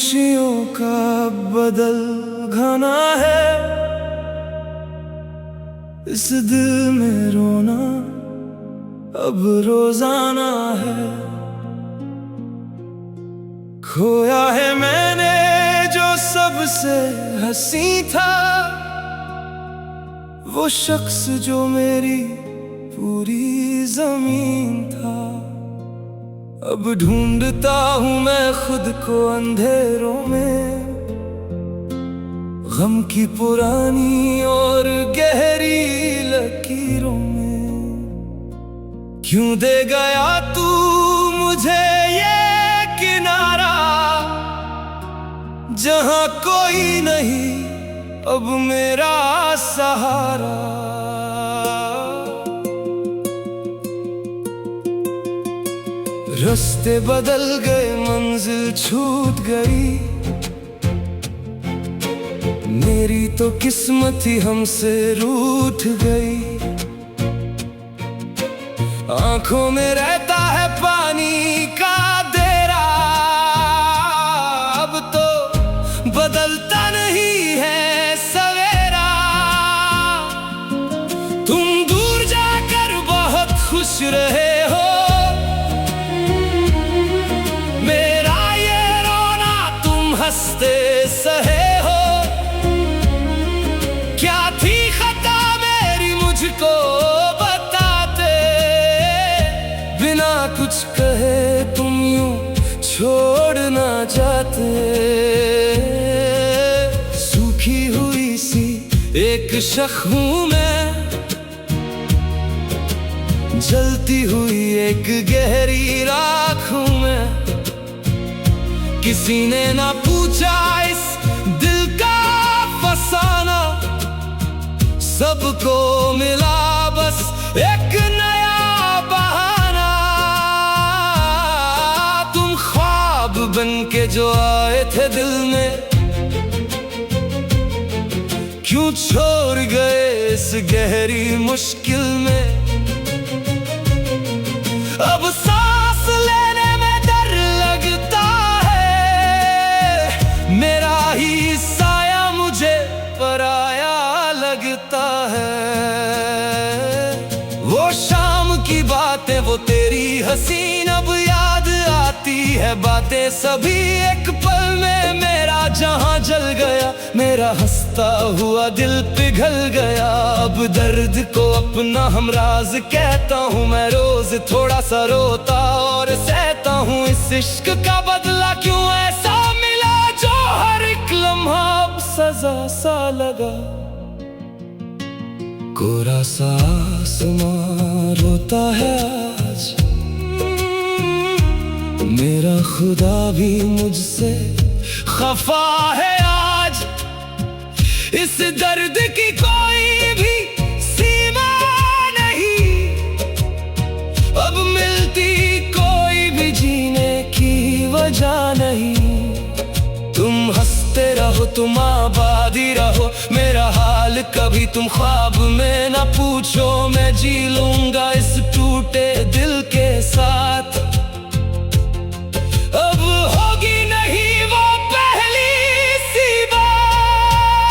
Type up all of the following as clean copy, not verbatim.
खुशियों का बदल घना है, इस दिल में रोना अब रोजाना है। खोया है मैंने जो सबसे हंसी था, वो शख्स जो मेरी पूरी जमीन था। अब ढूंढता हूँ मैं खुद को अंधेरों में, गम की पुरानी और गहरी लकीरों में। क्यों दे गया तू मुझे ये किनारा, जहां कोई नहीं अब मेरा सहारा। रास्ते बदल गए, मंजिल छूट गई, मेरी तो किस्मत ही हमसे रूठ गई। आंखों में रहता है पानी का देरा, अब तो बदलता नहीं है सवेरा। तुम दूर जाकर बहुत खुश रहे हो, हंसते सहे हो। क्या थी खता मेरी मुझको बताते, बिना कुछ कहे तुम यूं छोड़ ना जाते। सूखी हुई सी एक शख हूं मैं, जलती हुई एक गहरी राख हूं मैं। किसी ने ना पूछा इस दिल का फसाना, सबको मिला बस एक नया बहाना। तुम ख्वाब बन के जो आए थे दिल में, क्यों छोड़ गए इस गहरी मुश्किल में। अब सांस लेने में डर लगता है, मेरा ही साया मुझे पराया लगता है। वो शाम की बातें, वो तेरी हसीन अब याद आती है। बातें सभी एक पल में, मेरा जहां जल गया, मेरा हंसता हुआ दिल पिघल गया। अब दर्द को अपना हमराज कहता हूँ मैं, रोज थोड़ा सा रोता और सहता हूँ। इस इश्क का बदला क्यों ऐसा मिला, जो हर एक लम्हा अब सजा सा लगा। कोरा सा आसमां रोता है आज, मेरा खुदा भी मुझसे खफा है आज। इस दर्द की कोई भी सीमा नहीं, अब मिलती कोई भी जीने की वजह नहीं। तुम हंसते रहो, तुम आबादी रहो, मेरा हाल कभी तुम ख्वाब में ना पूछो। मैं जी लूंगा इस टूटे दिल के साथ। अब होगी नहीं वो पहली सी बात,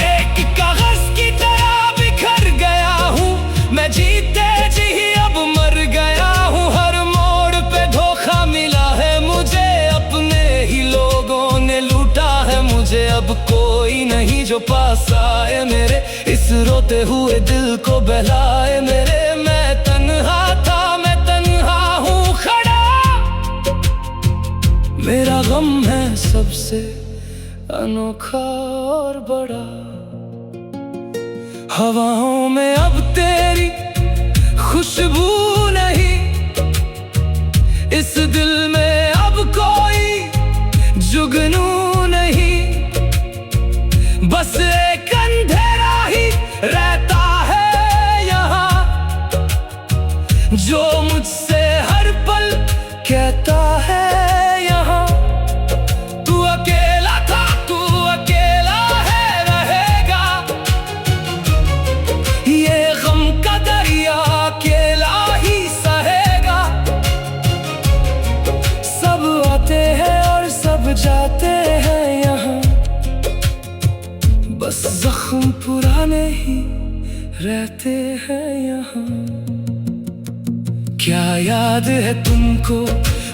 एक कागज की तरह बिखर गया हूँ मैं, जीते जी अब मर गया हूँ। हर मोड़ पे धोखा मिला है मुझे, अपने ही लोगों ने लूटा है मुझे। अब कोई नहीं जो पास आए मेरे, इस रोते हुए दिल को बहलाए मेरे। मैं तन्हा था, मैं तन्हा हूँ खड़ा, मेरा गम है सबसे अनोखा और बड़ा। हवाओं में अब तेरी खुशबू नहीं, इस दिल में अब कोई जुगनू नहीं। बस एक अंधेरा ही रहता है यहाँ, जो मुझसे हर पल कहता है यहाँ। तू अकेला था, तू अकेला है रहेगा, ये गम का दरिया अकेला ही सहेगा। पुराने ही रहते हैं यहाँ। क्या याद है तुमको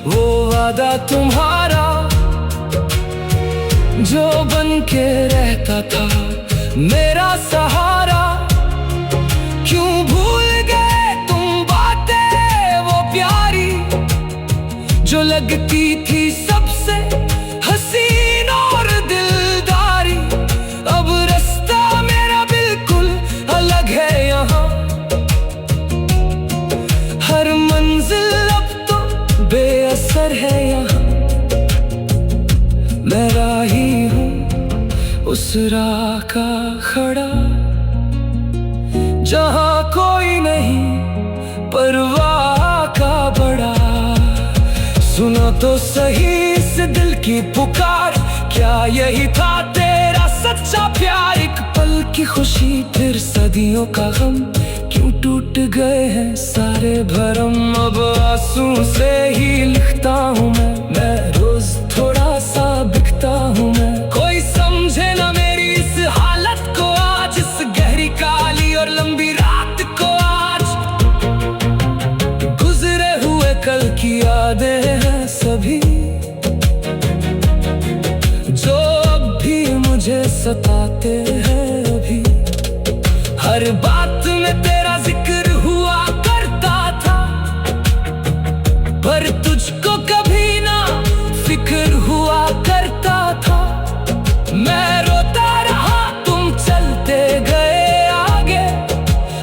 वो वादा तुम्हारा, जो बन के रहता था मेरा सहारा। क्यों भूल गए तुम बातें वो प्यारी, जो लगती थी सबसे हसीन और दिलदारी। अब रास्ता मेरा बिल्कुल अलग है यहाँ, हर मंजिल अब तो बेअसर है यहाँ। मैं राही हूँ उस राह का खड़ा, जहाँ कोई नहीं परवाह का बड़ा। सुनो तो सही इस दिल की पुकार, क्या यही था तेरा सच्चा प्यार? एक पल की खुशी फिर सदियों का गम, क्यों टूट गए हैं सारे भरम। अब आंसू से ही लिखता हूँ मैं रोज थोड़ा सा बिकता हूँ मैं। कोई समझे ना मेरी इस हालत को आज, इस गहरी काली और लंबी रात को आज। गुजरे हुए कल की यादें हैं सभी, जो अब भी मुझे सताते हैं अभी। हर बात में तेरा जिक्र हुआ करता था, पर तुझको कभी ना फिक्र हुआ करता था। मैं रोता रहा तुम चलते गए आगे,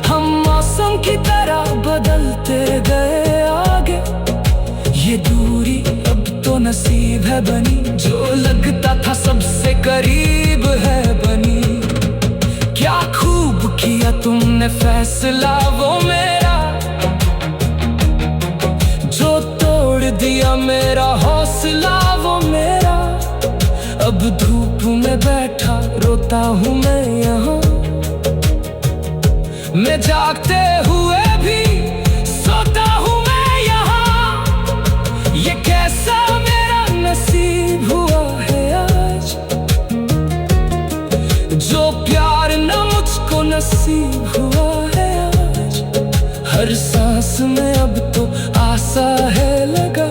हम मौसम की तरह बदलते गए आगे। ये दूरी अब तो नसीब है बनी, जो लगता था सबसे करीब है बनी। क्या खूब किया तुमने फैसला वो मेरा, जो तोड़ दिया मेरा हौसला वो मेरा। अब धूप में बैठा रोता हूँ मैं यहाँ, मैं जागते हुए भी सोता हूँ मैं यहाँ। ये कैसा मेरा नसीब हुआ है आज, जो प्यार न मुझको नसीब हुआ है आज। हर सांस में अब तो आशा है लगा,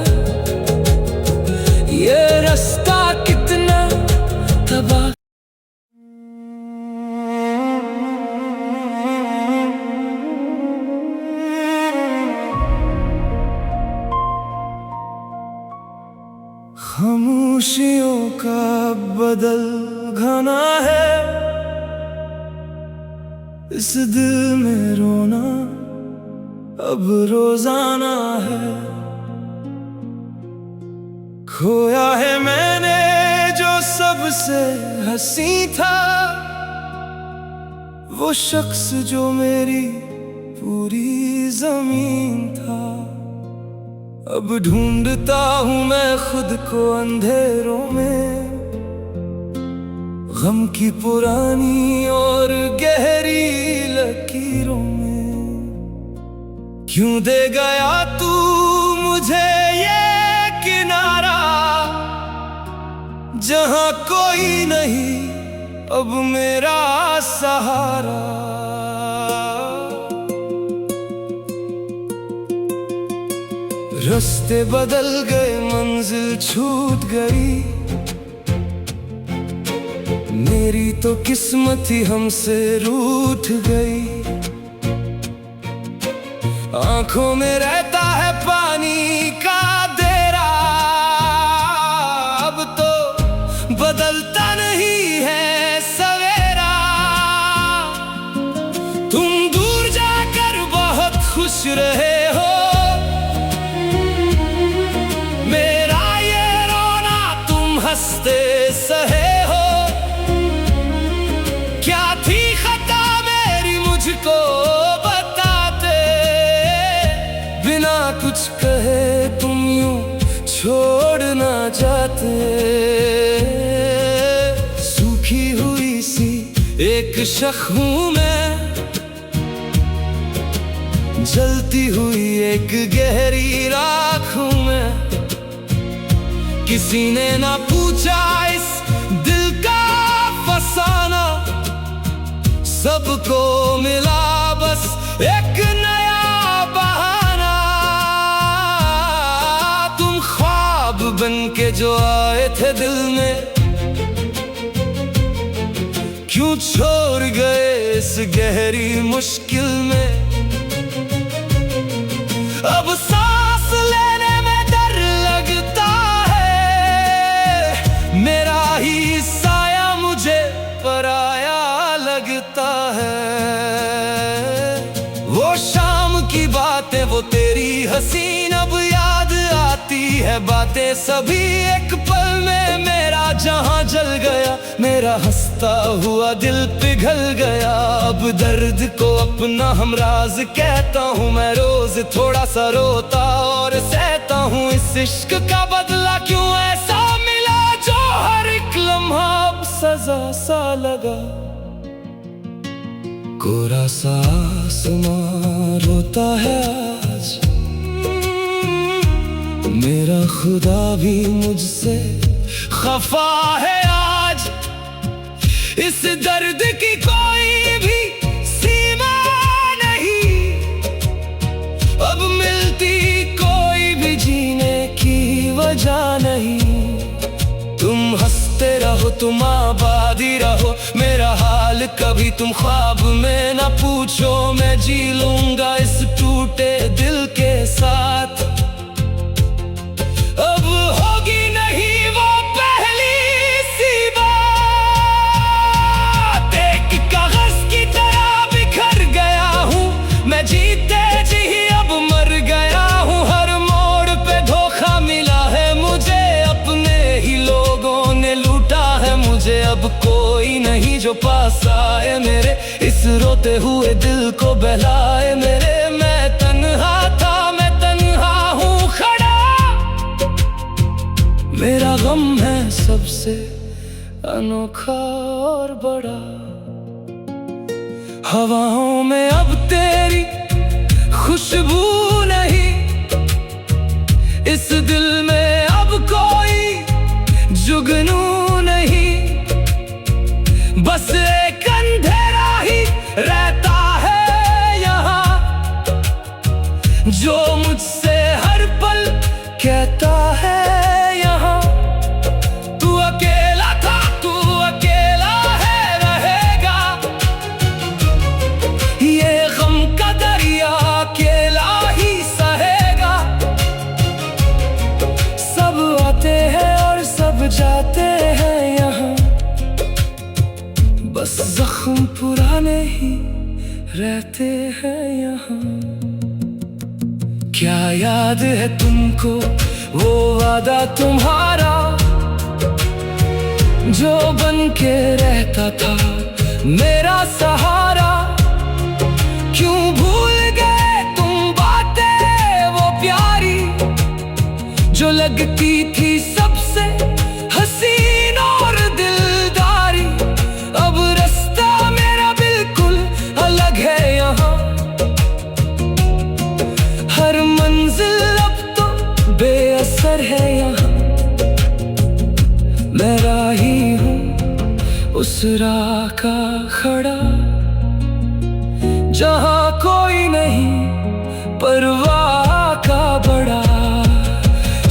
ये रास्ता कितना तबाह। खामोशियों का बदल घना है, इस दिल में रोना अब रोजाना है। खोया है मैंने जो सबसे हंसी था, वो शख्स जो मेरी पूरी जमीन था। अब ढूंढता हूँ मैं खुद को अंधेरों में, गम की पुरानी और गहरी लकीरों में। क्यों दे गया तू मुझे ये किनारा, जहाँ कोई नहीं अब मेरा सहारा। रास्ते बदल गए मंजिल छूट गई, मेरी तो किस्मत ही हमसे रूठ गई। आंखों में रहता है पानी का देरा, अब तो बदलता नहीं है सवेरा। तुम दूर जाकर बहुत खुश रहे हो, मेरा ये रोना तुम हंसते सहे हो। क्या थी खता मेरी मुझको बताते, बिना कुछ कहे तुम यूं छोड़ना चाहते। सूखी हुई सी एक शख हूँ मैं, जलती हुई एक गहरी राख हूँ मैं। किसी ने ना पूछा इस दिल का फसाना, सबको मिला बस एक नया बहाना। तुम ख्वाब बन के जो आए थे दिल में, क्यों छोड़ गए इस गहरी मुश्किल में। अब सांस लेने में डर लगता है, मेरा ही साया मुझे पराया लगता है। वो शाम की बातें, वो तेरी हसीन अब याद आती है बातें सभी। एक पल में मेरा जहां जल गया, मेरा हंसता हुआ दिल पिघल गया। अब दर्द को अपना हमराज कहता हूँ मैं, रोज थोड़ा सा रोता और सहता हूँ। इस इश्क का बदला क्यों ऐसा मिला, जो हर एक लम्हा अब सजा सा लगा। कोरा सा आसमां रोता है आज, मेरा खुदा भी मुझसे खफा है आज। इस दर्द की कोई भी सीमा नहीं, अब मिलती कोई भी जीने की वजह नहीं। तुम हंसते रहो, तुम आबादी रहो, मेरा हाल कभी तुम ख्वाब में ना पूछो। मैं जी लूंगा इस टूटे दिल के साथ। अब होगी नहीं वो पहली सी बात, एक कागज की तरह बिखर गया हूँ मैं, जीते जी अब मर गया हूँ। हर मोड़ पे धोखा मिला है मुझे, अपने ही लोगों ने लूटा है मुझे। अब कोई नहीं जो पास आए मेरे, इस रोते हुए दिल को बहलाए मेरे। मैं तन्हा था, मैं तन्हा हूँ खड़ा, मेरा गम है सबसे अनोखा और बड़ा। हवाओं में अब तेरी खुशबू नहीं, इस दिल में अब कोई जुगनू नहीं। बस एक अंधेरा ही रहता है यहाँ, जो मुझसे हर पल कहता है यहाँ। तू अकेला था, तू अकेला है रहेगा, ये गम का दरिया अकेला ही सहेगा। सब आते हैं और सब जाते हैं यहाँ, बस जख्म पुराने ही रहते हैं यहाँ। क्या याद है तुमको वो वादा तुम्हारा, जो बन के रहता था मेरा सहारा। क्यों भूल गए तुम बातें वो प्यारी, जो लगती थी सबसे हसीन और दिलदारी। अब रास्ता मेरा बिल्कुल अलग है यहाँ, हर मंजिल अब तो बेअसर है यहाँ। मैं राही हूँ उस राह का खड़ा, जहाँ कोई नहीं परवाह का बड़ा।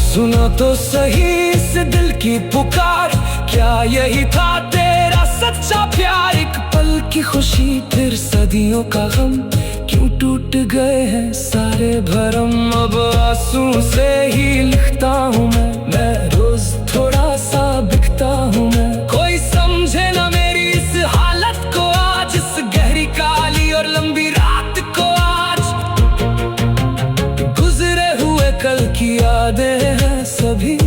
सुनो तो सही इस दिल की पुकार, क्या यही था तेरा सच्चा प्यार। एक पल की खुशी फिर सदियों का गम, क्यों टूट गए हैं सारे भरम। अब आंसू से ही लिखता हूँ मैं रोज थोड़ा सा बिकता हूँ मैं। कोई समझे ना मेरी इस हालत को आज, इस गहरी काली और लंबी रात को आज। गुजरे हुए कल की यादें हैं सभी,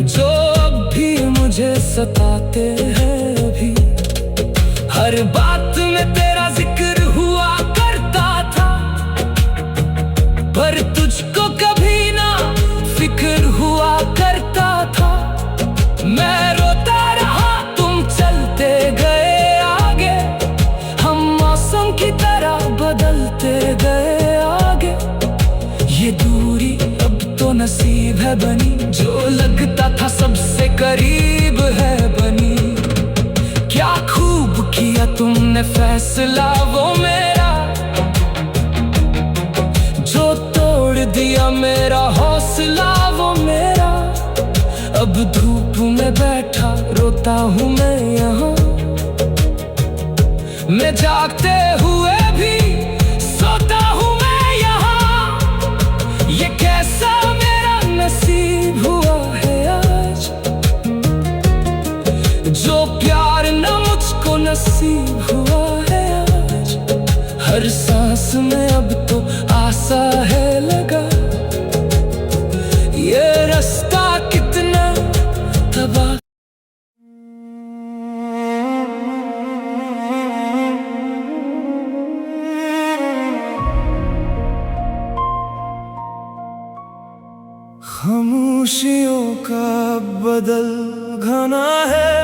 जो अब भी मुझे सताते हैं अभी। हर बात में तेरा जिक्र हुआ करता था, पर तुझको कभी ना फिक्र हुआ करता था। मैं रोता रहा, तुम चलते गए आगे, हम मौसम की तरह बदलते गए आगे। ये दूरी अब तो नसीब है बनी, जो लगता था सबसे करीब है बनी। क्या खूब फैसला वो मेरा, जो तोड़ दिया मेरा हौसला वो मेरा। अब धूप में बैठा रोता हूँ मैं यहाँ, मैं जागते हुए भी सोता हूँ मैं यहाँ। ये कैसा मेरा नसीब हुआ है आज, जो प्यार न मुझको नसीब हुआ है आज। हर सांस में अब तो आशा है लगा, ये रास्ता कितना तबाह। खामोशियों का बदल घना है,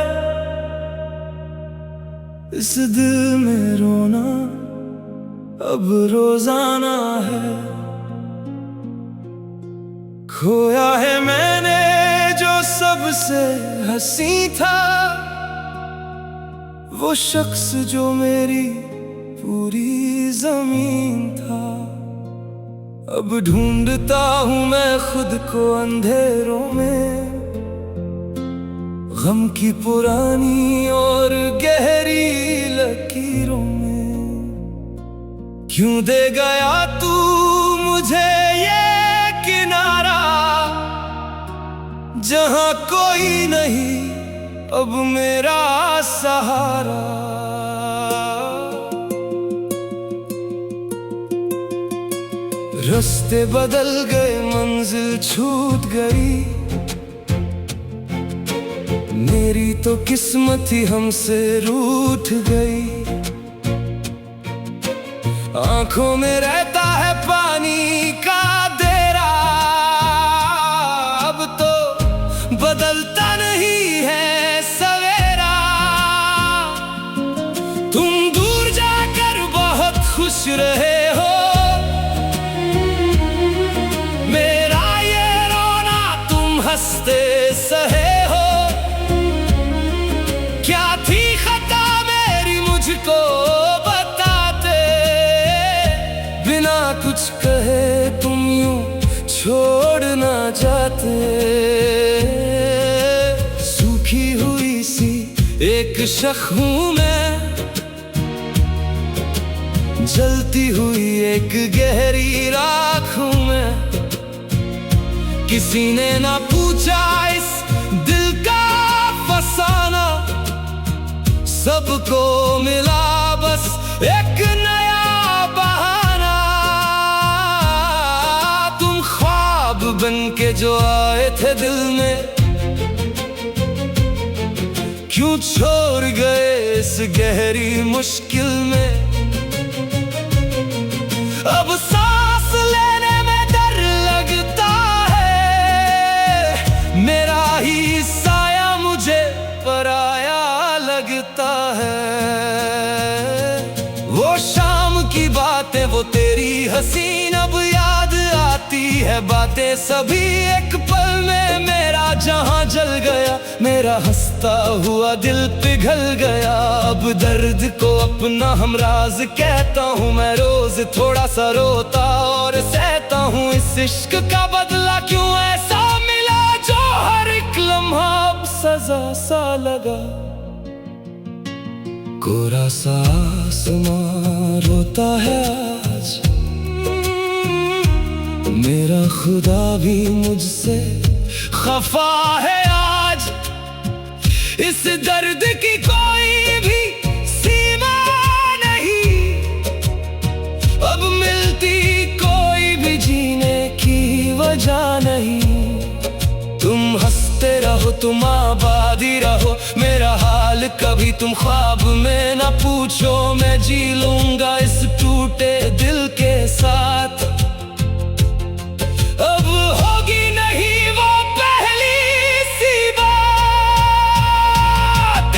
इस दिल में रोना अब रोजाना है। खोया है मैंने जो सबसे हंसी था, वो शख्स जो मेरी पूरी जमीन था। अब ढूंढता हूँ मैं खुद को अंधेरों में, गम की पुरानी और गहरी लकीरों में। क्यों दे गया तू मुझे ये किनारा, जहां कोई नहीं अब मेरा सहारा। रास्ते बदल गए, मंजिल छूट गई, मेरी तो किस्मत ही हमसे रूठ गई। आंखों में रहता है पानी का देरा, अब तो बदलता नहीं है सवेरा। तुम दूर जाकर बहुत खुश रहे हो, हंसते सहे हो। क्या थी खता मेरी मुझको बताते, बिना कुछ कहे तुम यूं छोड़ ना जाते। सूखी हुई सी एक शख हूँ मैं, जलती हुई एक गहरी राख हूँ मैं। किसी ने ना पूछा इस दिल का फसाना, सबको मिला बस एक नया बहाना। तुम ख्वाब बन के जो आए थे दिल में, क्यों छोड़ गए इस गहरी मुश्किल में। अब सांस लेने में डर लगता है, मेरा ही साया मुझे पराया लगता है। वो शाम की बातें, वो तेरी हसीन अब याद आती है बातें सभी। एक पल में मेरा जहां जल गया, मेरा हंसता हुआ दिल पिघल गया। अब दर्द को अपना हमराज कहता हूँ मैं, रोज थोड़ा सा रोता और सहता हूँ। इस इश्क का बदला क्यों ऐसा मिला, जो हर एक लम्हा अब सजा सा लगा। कोरा सा आसमां रोता है आज, मेरा खुदा भी मुझसे खफा है आज। इस दर्द की कोई भी सीमा नहीं, अब मिलती कोई भी जीने की वजह नहीं। तुम हंसते रहो, तुम आबादी रहो, मेरा हाल कभी तुम ख्वाब में ना पूछो। मैं जी लूंगा इस टूटे दिल के साथ। अब होगी नहीं वो पहली सी बात,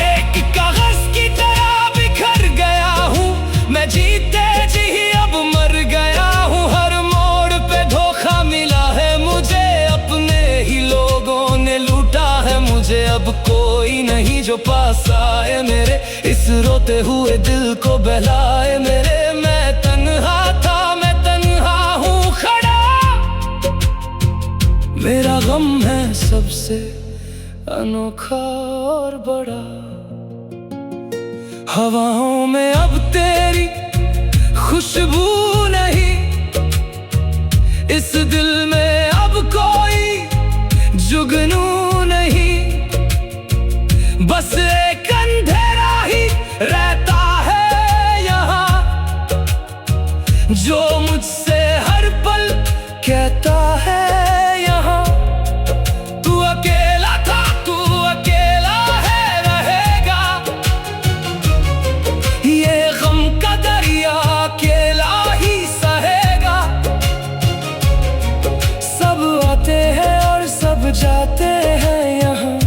एक कागज की तरह बिखर गया हूँ मैं, जीते जी अब मर गया हूँ। हर मोड़ पे धोखा मिला है मुझे, अपने ही लोगों ने लूटा है मुझे। अब कोई नहीं जो पास आए मेरे, इस रोते हुए दिल को बहलाए मेरे। मैं तन्हा था, मैं तन्हा हूँ खड़ा, मेरा गम है सबसे अनोखा और बड़ा। हवाओं में अब तेरी खुशबू नहीं, इस दिल में अब कोई जुगनू नहीं, बस एक अंधेरा ही रहता है यहाँ, जो मुझसे हर पल कहता है यहाँ, तू अकेला था, तू अकेला है रहेगा, ये गम का दरिया अकेला ही सहेगा। सब आते हैं और सब जाते हैं यहाँ,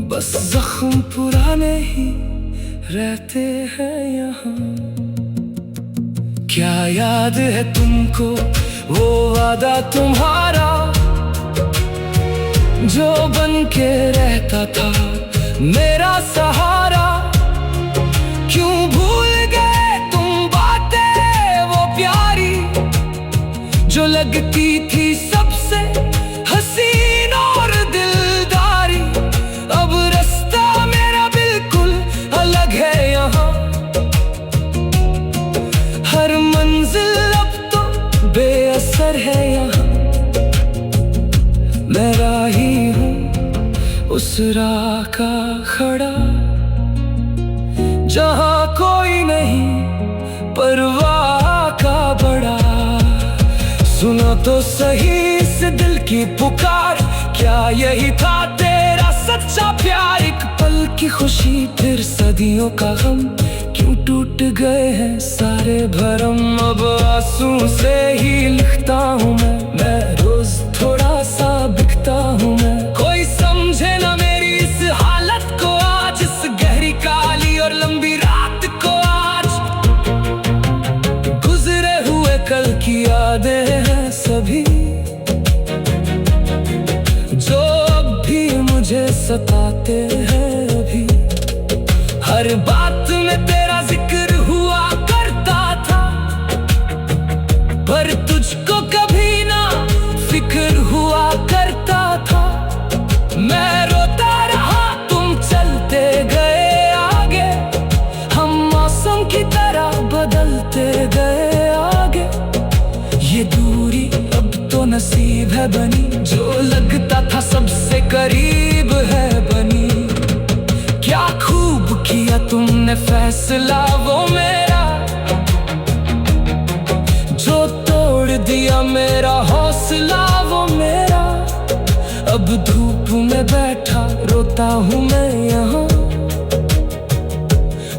बस जख्म पुराने ही रहते हैं यहाँ। क्या याद है तुमको वो वादा तुम्हारा, जो बन के रहता था मेरा सहारा? क्यों भूल गए तुम बातें वो प्यारी, जो लगती थी सबसे हसीन और दिलदारी? अब रास्ता मेरा बिल्कुल अलग है यहाँ, हर मंजिल अब तो बेअसर है यहाँ। मैं राही हूँ उस राह का खड़ा, जहाँ कोई नहीं परवाह का बड़ा। सुनो तो सही इस दिल की पुकार, क्या यही था तेरा सच्चा प्यार? एक पल की खुशी फिर सदियों का गम, क्यों टूट गए हैं सारे भरम? अब आंसू से ही लिखता हूँ मैं रोज थोड़ा सा बिकता हूँ मैं। कोई समझे ना मेरी इस हालत को आज, इस गहरी काली और लंबी रात को आज। गुजरे हुए कल की यादें हैं सभी, जो अब भी मुझे सताते हैं अभी। हर बात में तेरा जिक्र हुआ करता था, पर तुझको कभी ना फिक्र हुआ करता था। मैं रोता रहा, तुम चलते गए आगे, हम मौसम की तरह बदलते गए आगे। ये दूरी अब तो नसीब है बनी, जो लगता था सबसे करीब है बनी। क्या खूब किया तुमने फैसला वो मेरा, जो तोड़ दिया मेरा हौसला वो मेरा। अब धूप में बैठा रोता हूँ मैं यहाँ,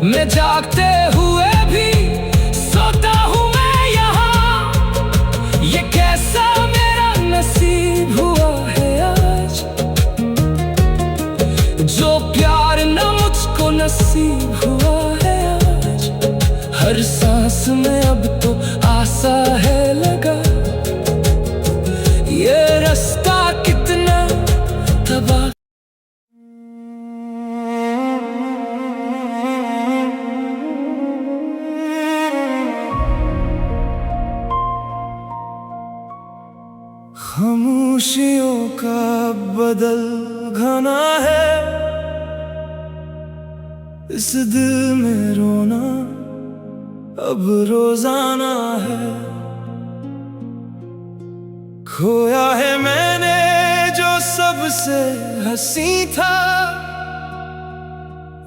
मैं जागते हुए भी सोता हूँ मैं यहाँ। ये कैसा मेरा नसीब हुआ है आज, जो प्यार न मुझको नसीब हुआ है आज। हर सांस में अब तो आशा है लगा, ये रास्ता कितना तबाह। खामोशियों का बदल घना है, इस दिल में रोना अब रोजाना है। खोया है मैंने जो सबसे हंसी था,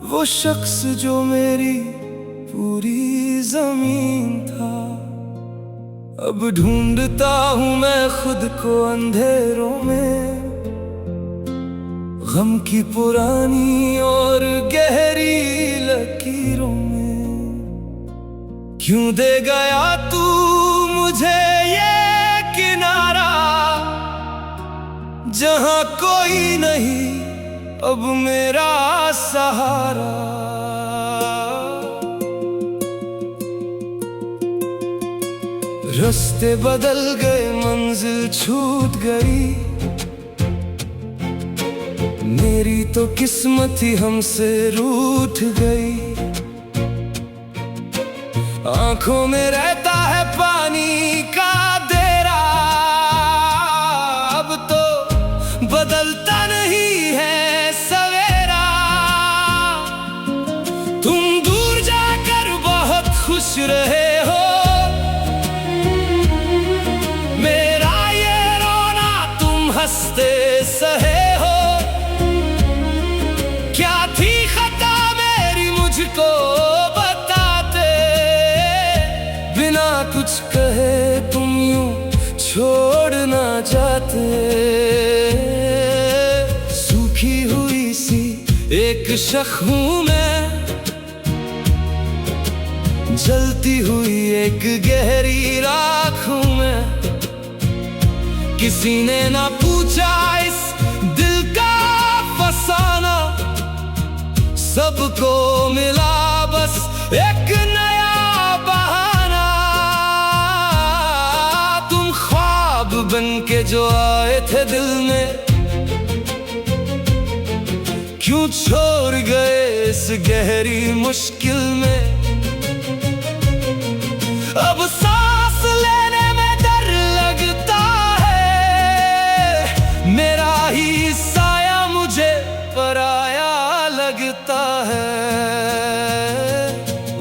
वो शख्स जो मेरी पूरी जमीन था। अब ढूंढता हूँ मैं खुद को अंधेरों में, गम की पुरानी और गहरी लकीरों में। क्यों दे गया तू मुझे ये किनारा, जहाँ कोई नहीं अब मेरा सहारा। रास्ते बदल गए, मंजिल छूट गई, मेरी तो किस्मत ही हमसे रूठ गई। आंखों में रहता है पानी का देरा, अब तो बदलता नहीं है सवेरा। तुम दूर जाकर बहुत खुश रहे हो, मेरा ये रोना तुम हंसते सहे हो। क्या थी खता मेरी मुझको बताते, बिना कुछ कहे तुम यूं छोड़ ना जाते। सूखी हुई सी एक शख हूँ मैं, जलती हुई एक गहरी राख हूँ मैं। किसी ने ना पूछा इस दिल का फसाना, सबको मिला बस एक नया बहाना। तुम ख्वाब बन के जो आए थे दिल में, क्यों छोड़ गए इस गहरी मुश्किल में। अब सांस लेने में डर लगता है, मेरा ही साया मुझे पराया लगता है।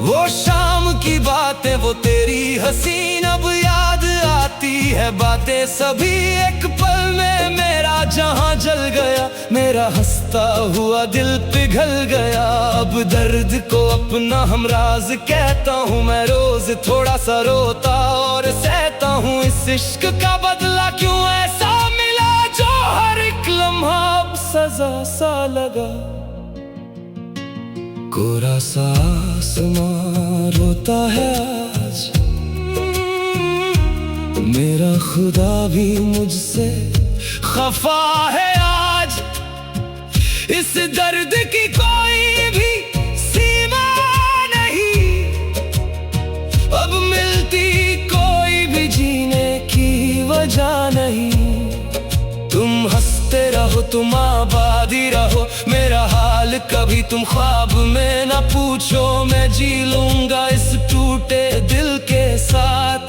वो शाम की बातें, वो तेरी हसीन अब याद आती है बातें सभी। एक पल में मेरा जहां जल गया, मेरा हंसता हुआ दिल पिघल गया। अब दर्द को अपना हमराज कहता हूँ मैं, रोज थोड़ा सा रोता और सहता हूँ। इस इश्क का बदला क्यों ऐसा मिला, जो हर एक लम्हा अब सजा सा लगा। कोरा सा आसमां रोता है आज, मेरा खुदा भी मुझसे खफा है आज। इस दर्द की कोई भी सीमा नहीं, अब मिलती कोई भी जीने की वजह नहीं। तुम हंसते रहो, तुम आबादी रहो, मेरा हाल कभी तुम ख्वाब में ना पूछो। मैं जी लूंगा इस टूटे दिल के साथ।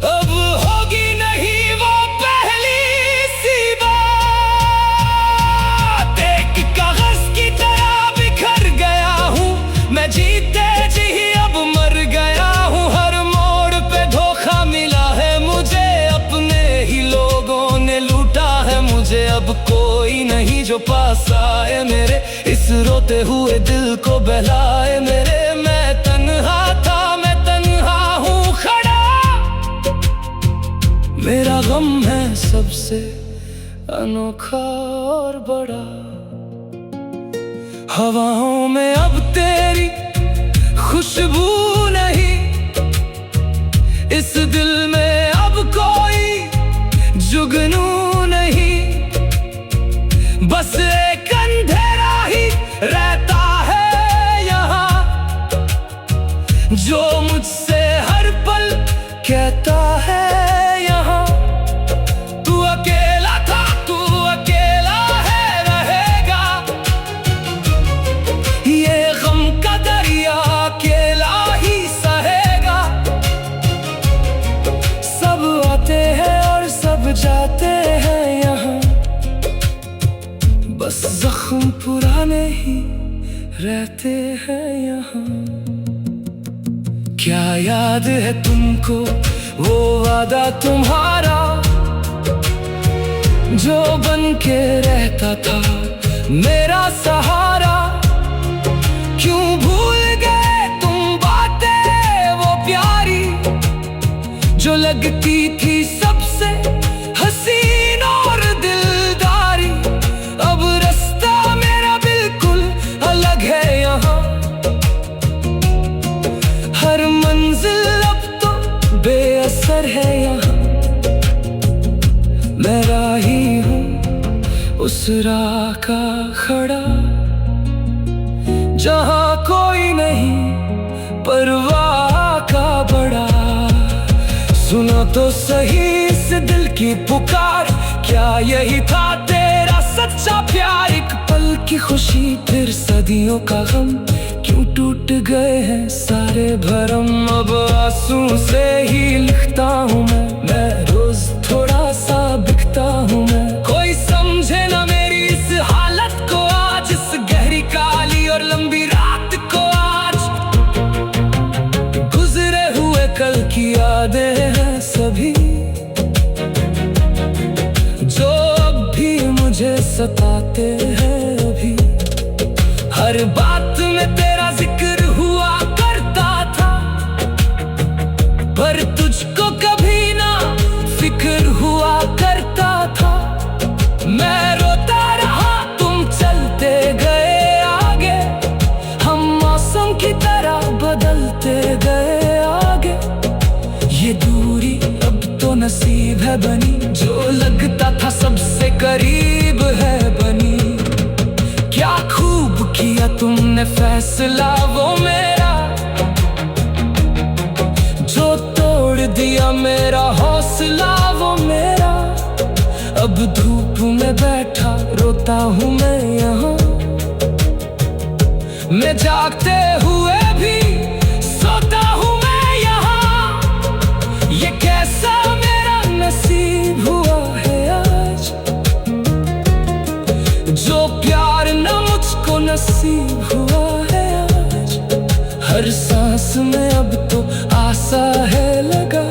अब होगी नहीं वो पहली सी बात, एक कागज की तरह बिखर गया हूँ मैं, जीते जी अब मर गया हूँ। हर मोड़ पे धोखा मिला है मुझे, अपने ही लोगों ने लूटा है मुझे। अब कोई नहीं जो पास आए मेरे, इस रोते हुए दिल को बहलाए मेरे। मैं तन्हा था, मैं तन्हा हूँ खड़ा, मेरा गम है सबसे अनोखा और बड़ा। हवाओं में अब तेरी खुशबू नहीं, इस दिल में अब कोई जुगनू नहीं। बस एक अंधेरा ही रहता है यहाँ, जो मुझसे हर पल कहता है यहाँ। तू अकेला था, तू अकेला है रहेगा, ये गम का दरिया अकेला ही सहेगा। सब आते हैं और सब जाते हैं यहाँ, बस जख्म पुराने ही रहते हैं यहाँ। क्या याद है तुमको वो वादा तुम्हारा, जो बन के रहता था मेरा सहारा। क्यों भूल गए तुम बातें वो प्यारी, जो लगती थी सबसे हसीन और दिलदारी। अब रास्ता मेरा बिल्कुल अलग है यहाँ, हर मंजिल अब तो बेअसर है यहाँ। मैं राही हूँ उस राह का खड़ा, जहाँ कोई नहीं परवाह का बड़ा। सुनो तो सही इस दिल की पुकार, क्या यही था तेरा सच सच्चा प्यार एक पल की खुशी, फिर सदियों का गम, क्यों टूट गए हैं सारे भरम। अब आंसू से ही लिखता हूँ मैं रोज थोड़ा सा बिकता हूँ मैं। कोई समझे ना मेरी इस हालत को आज, इस गहरी काली और लंबी रात को आज। गुजरे हुए कल की यादें हैं सभी, जो अब भी मुझे सताते हैं अभी। हर बात में तेरा जिक्र हुआ करता था, पर तुझको कभी ना फिक्र हुआ करता था। मैं रोता रहा, तुम चलते गए आगे, हम मौसम की तरह बदलते गए आगे। ये दूरी अब तो नसीब है बनी, जो लगता था सबसे करीब है बनी। क्या खूब किया तुमने फैसला वो मेरा, जो तोड़ दिया मेरा हौसला वो मेरा। अब धूप में बैठा रोता हूँ मैं यहाँ, मैं जागते हुए भी सोता हूँ मैं यहाँ। ये कैसा मेरा नसीब हुआ है आज, जो प्यार न मुझको नसीब हुआ है आज। हर सांस में अब तो आशा है लगा,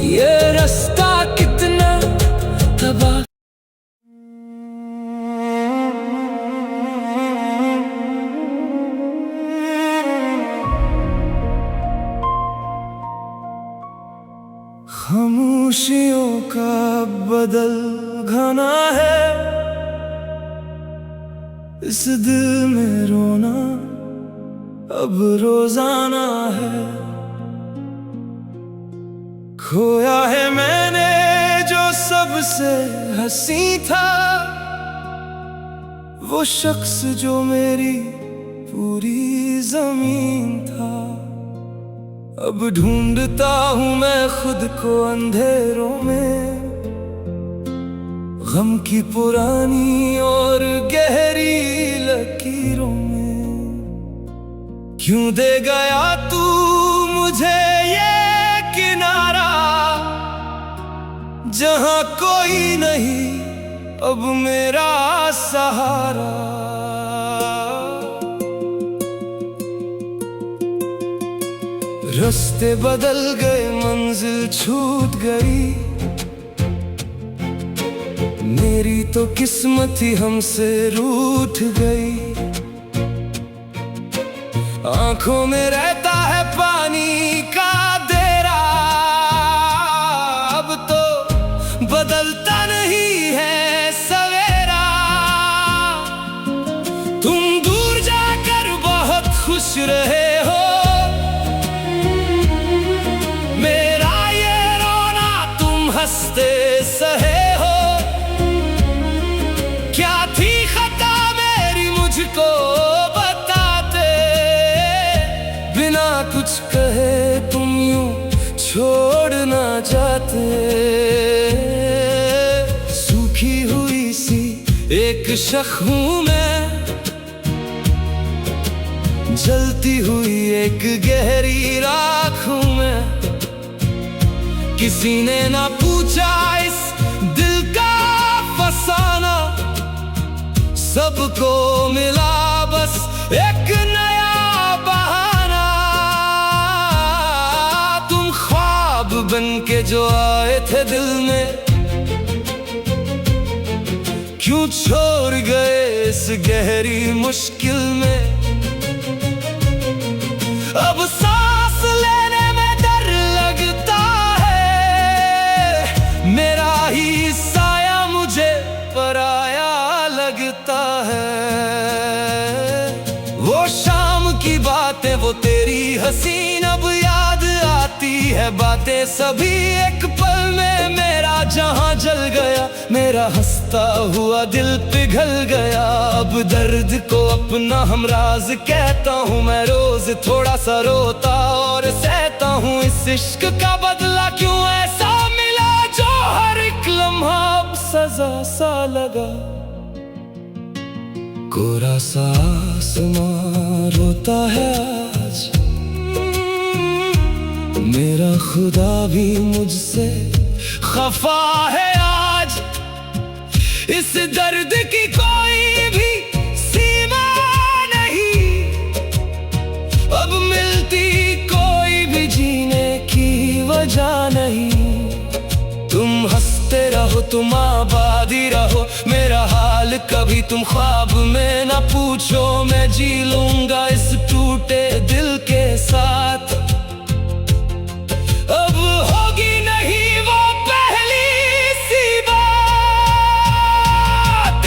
ये रास्ता कितना तबाह। खामोशियों का बदल घना है, इस दिल में रोना अब रोजाना है। खोया है मैंने जो सबसे हंसी था, वो शख्स जो मेरी पूरी जमीन था। अब ढूंढता हूँ मैं खुद को अंधेरों में, गम की पुरानी और गहरी लकीरों में। क्यों दे गया तू मुझे ये किनारा, जहां कोई नहीं अब मेरा सहारा। रास्ते बदल गए, मंजिल छूट गई, मेरी तो किस्मत ही हमसे रूठ गई। आंखों में रहता है पानी का देरा, अब तो बदलता नहीं है सवेरा। तुम दूर जाकर बहुत खुश रहे हो, मेरा ये रोना तुम हंसते सहे हो। क्या थी खता मेरी मुझको बताते, बिना कुछ कहे तुम यूं छोड़ ना जाते। सूखी हुई सी एक शख हूँ मैं, जलती हुई एक गहरी राख हूँ मैं। किसी ने ना पूछा इस दिल का फसाना, सबको मिला बस एक नया बहाना। तुम ख्वाब बन के जो आए थे दिल में, क्यों छोड़ गए इस गहरी मुश्किल में। अब सांस लेने में डर लगता है, मेरा ही साया मुझे पराया लगता है। वो शाम की बातें, वो तेरी हसीन अब याद आती है बातें सभी। एक पल में मेरा जहां जल गया, मेरा हंसता हुआ दिल पिघल गया। अब दर्द को अपना हमराज कहता हूँ मैं, रोज थोड़ा सा रोता और सहता हूँ। इस इश्क का बदला क्यों ऐसा मिला, जो हर एक लम्हा अब सजा ताजा सा लगा। कोरा सा आसमां रोता है आज, मेरा खुदा भी मुझसे खफा है आज। इस दर्द की कोई भी सीमा नहीं, अब मिलती कोई भी जीने की वजह नहीं। तुम हंसते रहो, तुम आबादी रहो, मेरा हाल कभी तुम ख्वाब में ना पूछो। मैं जी लूंगा इस टूटे दिल के साथ। अब होगी नहीं वो पहली सी बात।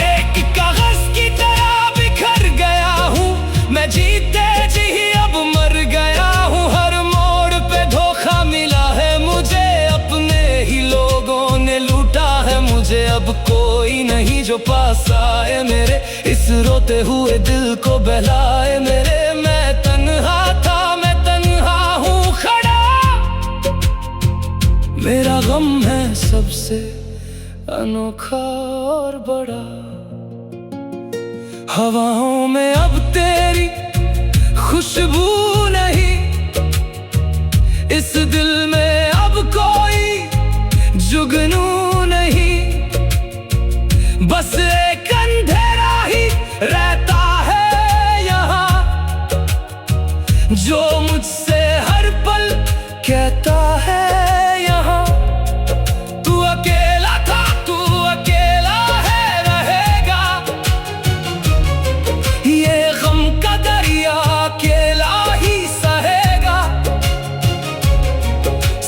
एक कागज की तरह बिखर गया हूँ मैं, जीते जी अब मर गया हूँ। हर मोड़ पे धोखा मिला है मुझे, अपने ही लोगों ने लूटा है मुझे। अब कोई नहीं जो पास आए मेरे, इस रोते हुए दिल को बहलाए मेरे। मैं तन्हा था, मैं तन्हा हूँ खड़ा, मेरा गम है सबसे अनोखा और बड़ा। हवाओं में अब तेरी खुशबू नहीं, इस दिल में अब कोई जुगनू नहीं। बस एक अंधेरा ही रहता है यहाँ, जो मुझसे हर पल कहता है यहाँ, तू अकेला था, तू अकेला है रहेगा। ये गम का दरिया अकेला ही सहेगा।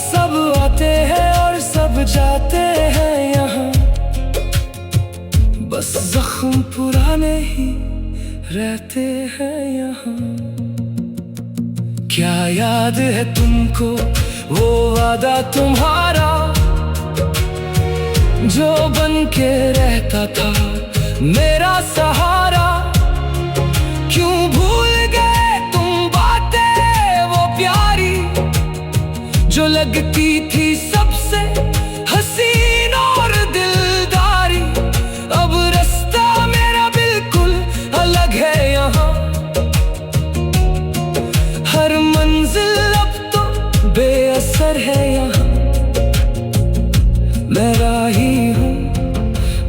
सब आते हैं और सब जाते हैं यहाँ, बस जख्म पुराने ही रहते हैं यहाँ। क्या याद है तुमको वो वादा तुम्हारा, जो बन के रहता था मेरा सहारा? क्यों भूल गए तुम बातें वो प्यारी, जो लगती थी सबसे हसीन और दिलदारी? अब रास्ता मेरा बिल्कुल अलग है यहाँ, हर मंजिल अब तो बेअसर है यहाँ। मैं राही हूँ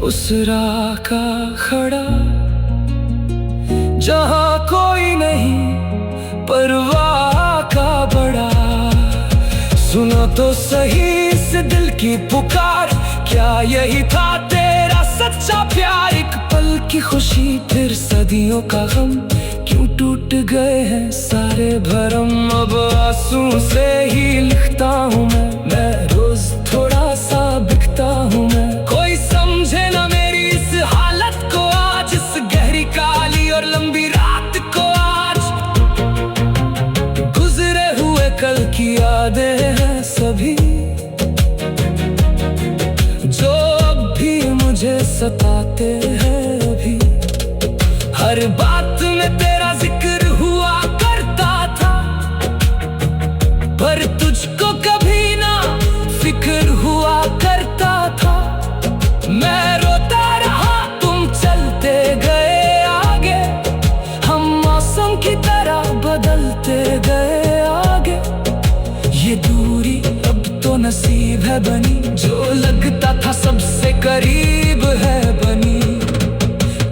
उस राह का खड़ा, जहाँ कोई नहीं परवाह का बड़ा। सुनो तो सही इस दिल की पुकार, क्या यही था तेरा सच्चा प्यार? एक पल की खुशी फिर सदियों का गम, क्यों टूट गए हैं सारे भरम? अब आंसू से ही लिखता हूँ मैं रोज थोड़ा सा बिकता हूँ मैं। कोई समझे ना मेरी इस हालत को आज, इस गहरी काली और लंबी रात को आज। गुजरे हुए कल की यादें हैं सभी, जो अब भी मुझे सताते हैं अभी। हर बात में तेरा जिक्र हुआ करता था, पर तुझको कभी ना फिक्र हुआ करता था। मैं रोता रहा, तुम चलते गए आगे, हम मौसम की तरह बदलते गए आगे। ये दूरी अब तो नसीब है बनी, जो लगता था सबसे करीब है बनी।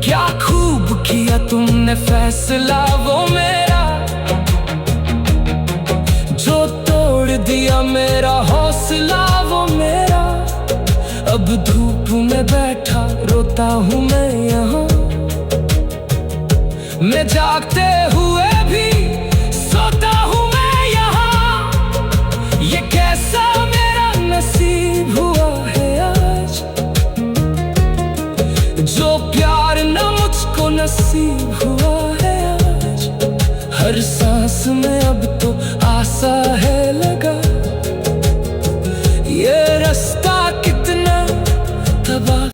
क्या खूब किया तुमने फैसला वो मेरा, जो तोड़ दिया मेरा हौसला वो मेरा। अब धूप में बैठा रोता हूँ मैं यहाँ, मैं जागते हुए भी सोता हूँ मैं यहाँ। ये कैसा मेरा नसीब हुआ है आज, जो प्यार ना मुझको नसीब हुआ है आज। हर सांस में अब तो आशा है लगा, ये रास्ता कितना तबाह।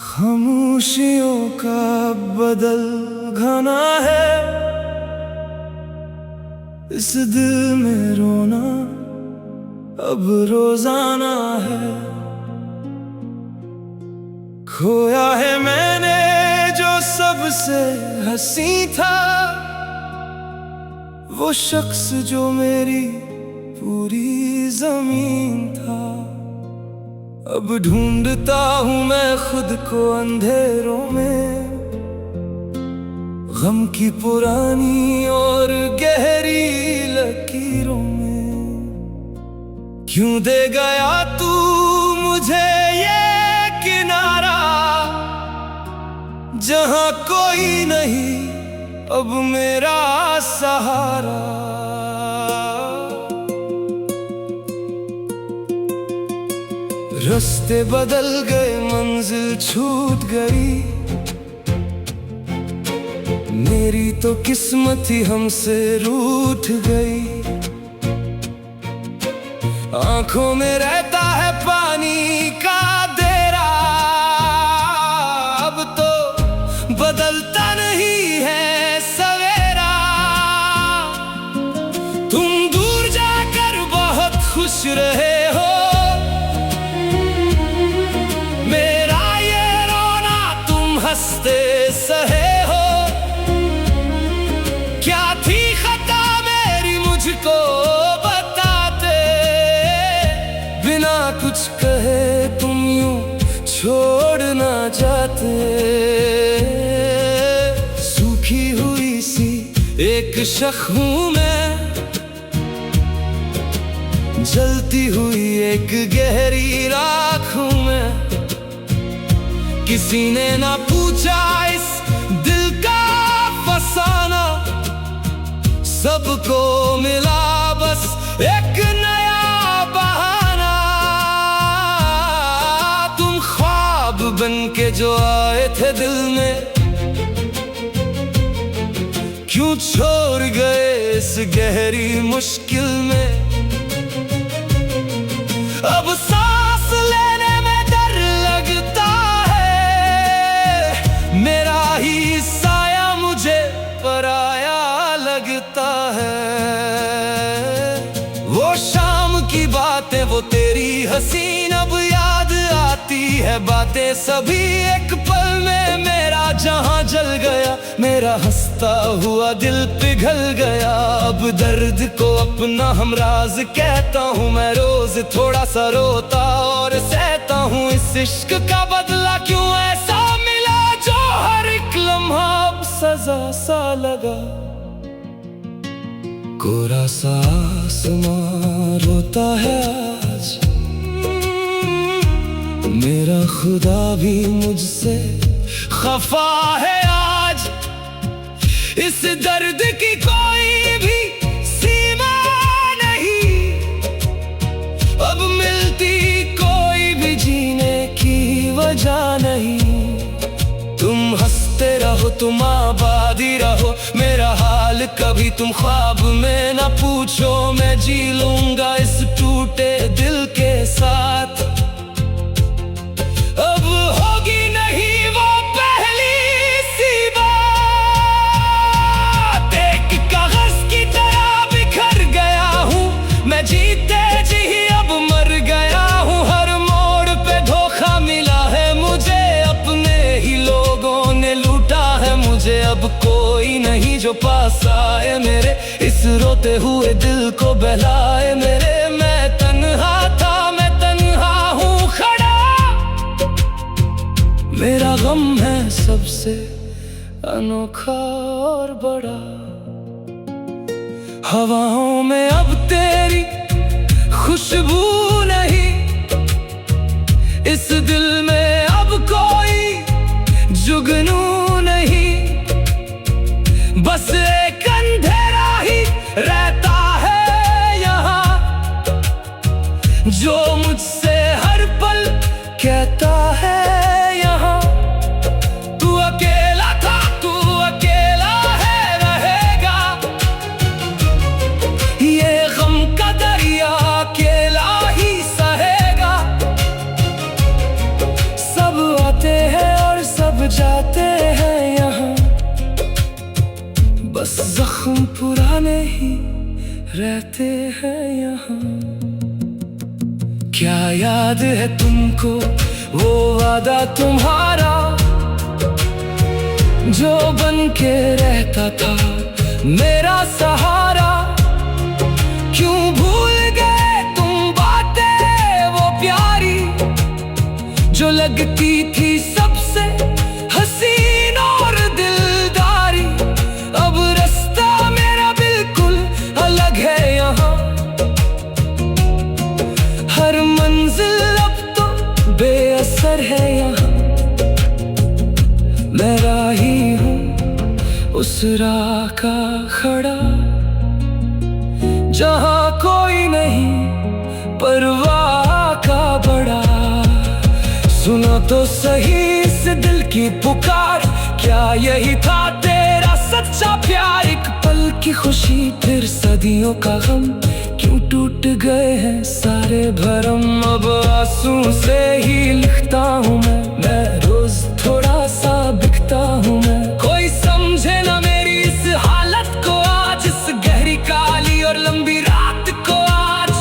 खामोशियों का बदल सुहाना है इस दिल में रोना अब रोजाना है। खोया है मैंने जो सबसे हंसी था, वो शख्स जो मेरी पूरी जमीन था। अब ढूंढता हूँ मैं खुद को अंधेरों में, गम की पुरानी और गहरी लकीरों में। क्यों दे गया तू मुझे ये किनारा, जहां कोई नहीं अब मेरा सहारा। रास्ते बदल गए, मंजिल छूट गई, मेरी तो किस्मत ही हमसे रूठ गई। आंखों में रहता है पानी का देरा, अब तो बदलता नहीं है सवेरा। तुम दूर जाकर बहुत खुश रहे हो, मेरा ये रोना तुम हंसते सहे हो। क्या थी खता मेरी मुझको बताते, बिना कुछ कहे तुम यूं छोड़ ना जाते। सूखी हुई सी एक शख हूँ मैं, जलती हुई एक गहरी राख हूँ मैं। किसी ने ना पूछा इस दिल का फसाना, सबको मिला बस एक नया बहाना। तुम ख्वाब बन के जो आए थे दिल में, क्यों छोड़ गए इस गहरी मुश्किल में। अब सांस लेने में डर लगता है, मेरा ही साया मुझे पराया लगता है। वो शाम की बातें, वो तेरी हसीन अब याद आती है बातें सभी। एक पल में मेरा जहां जल गया, मेरा हंसता हुआ दिल पिघल गया। अब दर्द को अपना हमराज कहता हूँ मैं, रोज थोड़ा सा रोता और सहता हूँ। इस इश्क का बदला क्यों ऐसा मिला, जो हर एक लम्हा अब सजा सा लगा। कोरा सा आसमां रोता है आज, मेरा खुदा भी मुझसे खफा है आज। इस दर्द की कोई भी सीमा नहीं, अब मिलती कोई भी जीने की वजह नहीं। तुम हंसते रहो, तुम आबादी रहो, मेरा हाल कभी तुम ख्वाब में ना पूछो। मैं जी लूंगा इस टूटे दिल के साथ। अब होगी नहीं वो पहली सी बात, एक कागज की तरह बिखर गया हूँ मैं, जीते जी अब मर गया हूँ। हर मोड़ पे धोखा मिला है मुझे, अपने ही लोगों ने लूटा है मुझे। अब कोई नहीं जो पास आए मेरे, इस रोते हुए दिल को बहलाए मेरे। मैं तन्हा था, मैं तन्हा हूँ खड़ा, मेरा गम है सबसे अनोखा और बड़ा। हवाओं में अब तेरी खुशबू नहीं, इस दिल में अब कोई जुगनू नहीं। बस एक अंधेरा ही रहता है यहाँ, जो मुझसे हर पल कहता है यहाँ। तू अकेला था, तू अकेला है रहेगा, ये गम का दरिया अकेला ही सहेगा। पुराने ही रहते हैं यहाँ। क्या याद है तुमको वो वादा तुम्हारा, जो बन के रहता था मेरा सहारा। क्यों भूल गए तुम बातें वो प्यारी, जो लगती थी सबसे हसीन और दिलदारी। अब रास्ता मेरा बिल्कुल अलग है यहाँ, हर मंजिल अब तो बेअसर है यहाँ। मैं राही हूँ उस राह का खड़ा, जहाँ कोई नहीं परवाह का बड़ा। सुनो तो सही इस दिल की पुकार, क्या यही था तेरा सच्चा प्यार? एक पल की खुशी फिर सदियों का गम, क्यों टूट गए हैं सारे भरम। अब आंसू से ही लिखता हूँ मैं रोज थोड़ा सा बिकता हूँ मैं। कोई समझे ना मेरी इस हालत को आज, इस गहरी काली और लंबी रात को आज।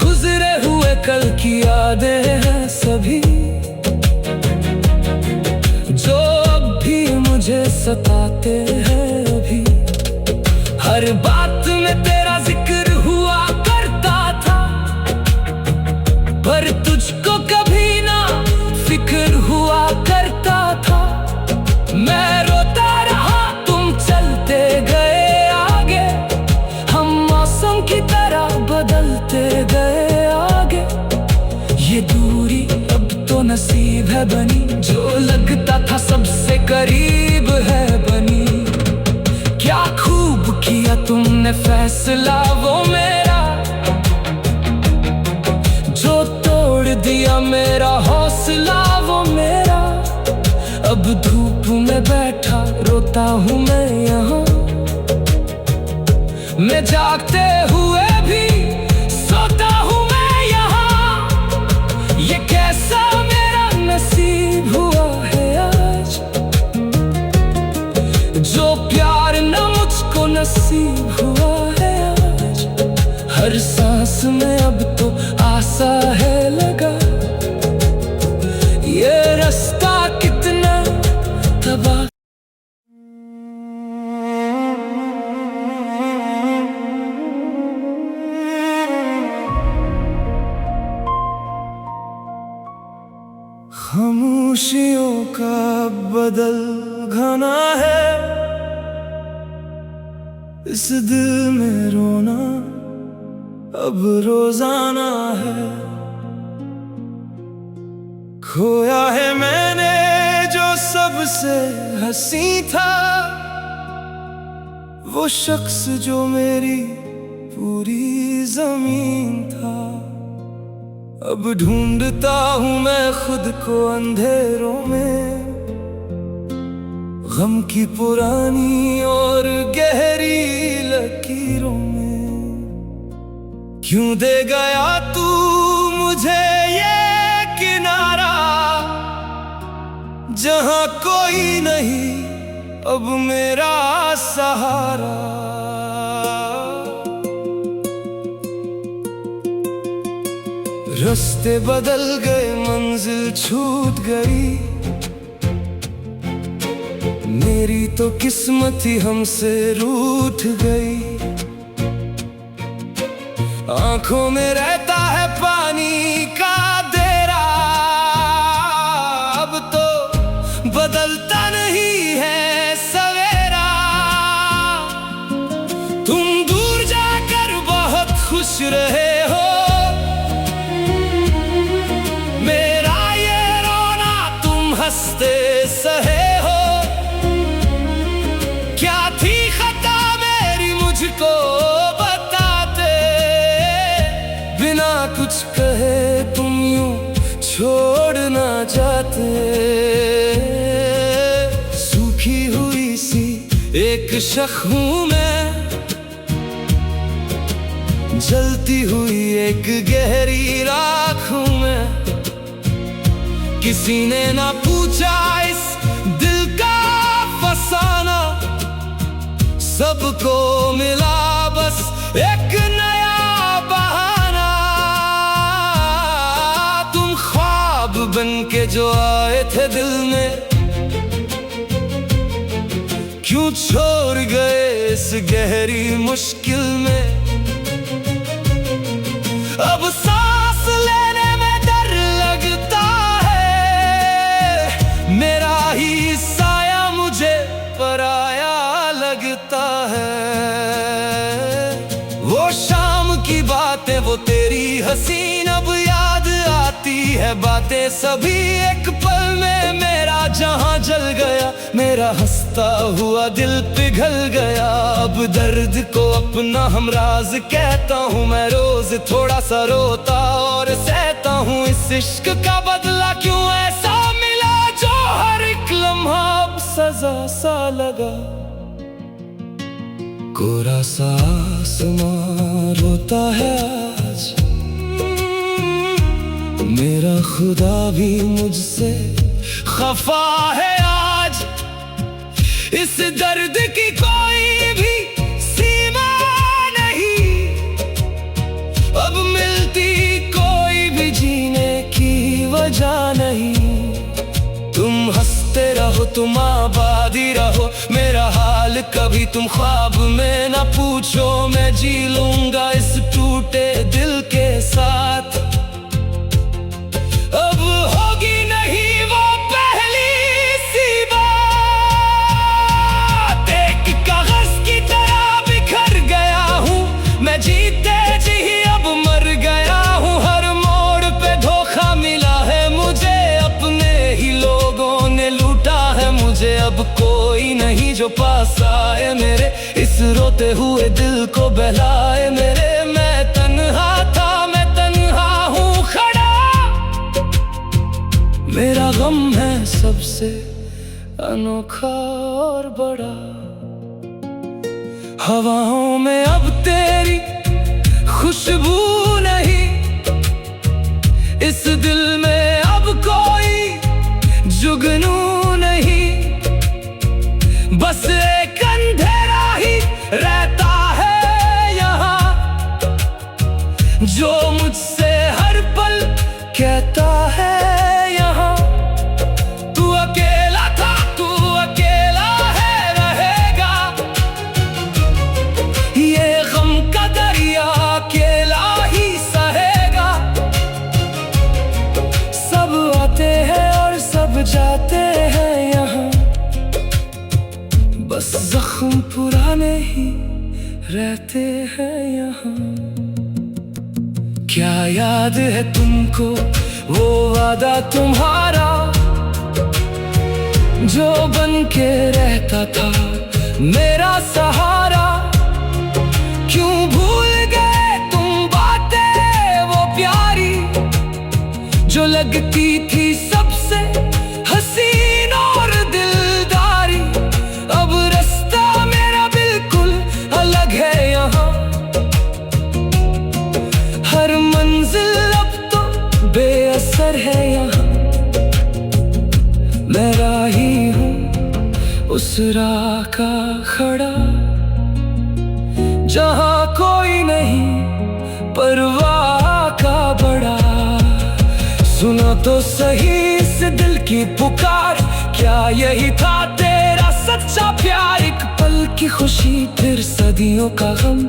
गुजरे हुए कल की यादें हैं सभी, जो अब भी मुझे सताते हैं अभी। हर बात में तेरा जिक्र हुआ करता था, पर तुझको कभी ना फिक्र हुआ करता था। मैं रोता रहा तुम चलते गए आगे, हम मौसम की तरह बदलते गए आगे। ये दूरी अब तो नसीब है बनी, जो लगता था सबसे करीब है बनी। क्या खूब किया तुमने फैसला वो मेरा, जो तोड़ दिया मेरा हौसला वो मेरा। अब धूप में बैठा रोता हूँ मैं यहाँ, मैं जागते हुए भी सोता हूँ मैं यहाँ। ये कैसा मेरा नसीब हुआ है आज, जो प्यार न मुझको नसीब हुआ है आज। हर सांस में अब तो आशा है लगा, ये रास्ता कितना तबाह। खामोशियों का बदल घना है, इस दिल में रोना अब रोजाना है। खोया है मैंने जो सबसे हंसी था, वो शख्स जो मेरी पूरी जमीन था। अब ढूंढता हूँ मैं खुद को अंधेरों में, गम की पुरानी और गहरी लकीरों में। क्यों दे गया तू मुझे ये किनारा, जहाँ कोई नहीं अब मेरा सहारा। रास्ते बदल गए मंजिल छूट गई, मेरी तो किस्मत ही हमसे रूठ गई। आंखों में रहता है पानी का देरा, अब तो बदलता नहीं है सवेरा। तुम दूर जाकर बहुत खुश रहे हो, मेरा ये रोना तुम हंसते सहे हो। क्या थी खता मेरी मुझको बताते, बिना कुछ कहे तुम यूं छोड़ ना जाते। सूखी हुई सी एक शख हूँ मैं, जलती हुई एक गहरी राख हूँ मैं। किसी ने ना पूछा इस दिल का फसाना, सबको मिला बस एक नया बहाना। तुम ख्वाब बन के जो आए थे दिल में, क्यों छोड़ गए इस गहरी मुश्किल में। अब सांस लेने में डर लगता है, मेरा ही साया मुझे पराया लगता है। वो शाम की बातें, वो तेरी हसीन अब याद आती है बातें सभी। एक पल में मेरा जहां जल गया, मेरा हंसता हुआ दिल पिघल गया। अब दर्द को अपना हमराज कहता हूँ मैं, रोज थोड़ा सा रोता और सहता हूँ। इस इश्क का बदला क्यों ऐसा मिला, जो हर एक लम्हा अब सजा सा लगा। कोरा सा आसमां रोता है आज, मेरा खुदा भी मुझसे खफा है आज। इस दर्द की कोई भी सीमा नहीं, अब मिलती कोई भी जीने की वजह नहीं। तुम हंसते रहो, तुम आबादी रहो, मेरा हाल कभी तुम ख्वाब में ना पूछो। मैं जी लूंगा इस टूटे दिल के साथ। अब होगी नहीं वो पहली सी बात, एक कागज की तरह बिखर गया हूँ मैं, जीते जी अब मर गया हूँ। हर मोड़ पे धोखा मिला है मुझे, अपने ही लोगों ने लूटा है मुझे। अब कोई नहीं जो पास आए मेरे, इस रोते हुए दिल को बहलाए मेरे। मैं तन्हा था, मैं तन्हा हूँ खड़ा, मेरा गम है सबसे अनोखा और बड़ा। हवाओं में अब तेरी खुशबू नहीं, इस दिल में अब कोई जुगनू नहीं। बस एक अंधेरा ही रहता है यहाँ, जो मुझसे हर पल कहता है यहाँ। तू अकेला था, तू अकेला है रहेगा, ये गम का दरिया अकेला ही सहेगा। सब आते हैं और सब जाते हैं यहाँ, बस जख्म पुराने ही रहते हैं यहाँ। क्या याद है तुमको वो वादा तुम्हारा, जो बन के रहता था मेरा सहारा। क्यों भूल गए तुम बातें वो प्यारी, जो लगती थी सबसे हसीन और दिलदारी। अब रास्ता मेरा बिल्कुल अलग है यहाँ, हर मंजिल अब तो बेअसर है यहाँ। मैं राही हूँ उस राह का खड़ा, जहाँ कोई नहीं परवाह का बड़ा। सुनो तो सही इस दिल की पुकार, क्या यही था तेरा सच्चा प्यार। एक पल की खुशी फिर सदियों का गम,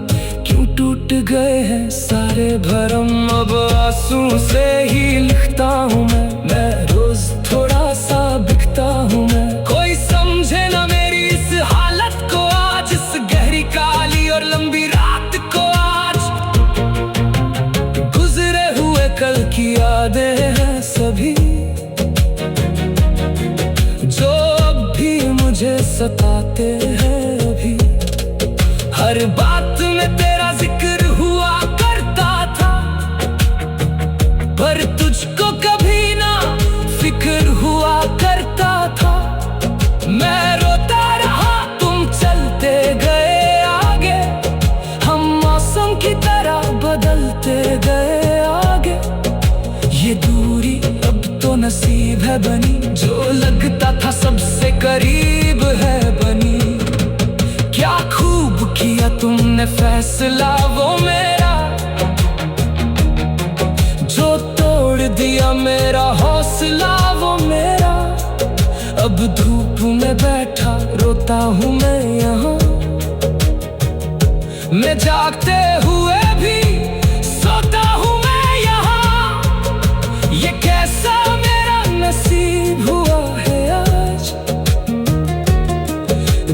क्यों टूट गए हैं सारे भरम। अब आंसू से ही लिखता हूँ मैं रोज थोड़ा सा बिकता हूँ मैं। कोई समझे ना मेरी इस हालत को आज, इस गहरी काली और लंबी रात को आज। गुजरे हुए कल की यादें हैं सभी, जो अब भी मुझे सताते हैं अभी। हर बात में तेरा जिक्र हुआ करता था, पर तुझको कभी ना फिक्र हुआ करता था। मैं रोता रहा, तुम चलते गए आगे, हम मौसम की तरह बदलते गए आगे। ये दूरी अब तो नसीब है बनी, जो लगता था सबसे करीब है बनी। क्या खूब किया तुमने फैसला वो मेरा, जो तोड़ दिया मेरा हौसला वो मेरा। अब धूप में बैठा रोता हूँ मैं यहाँ, मैं जागते हुए भी सोता हूँ मैं यहाँ। ये कैसा मेरा नसीब हुआ है आज,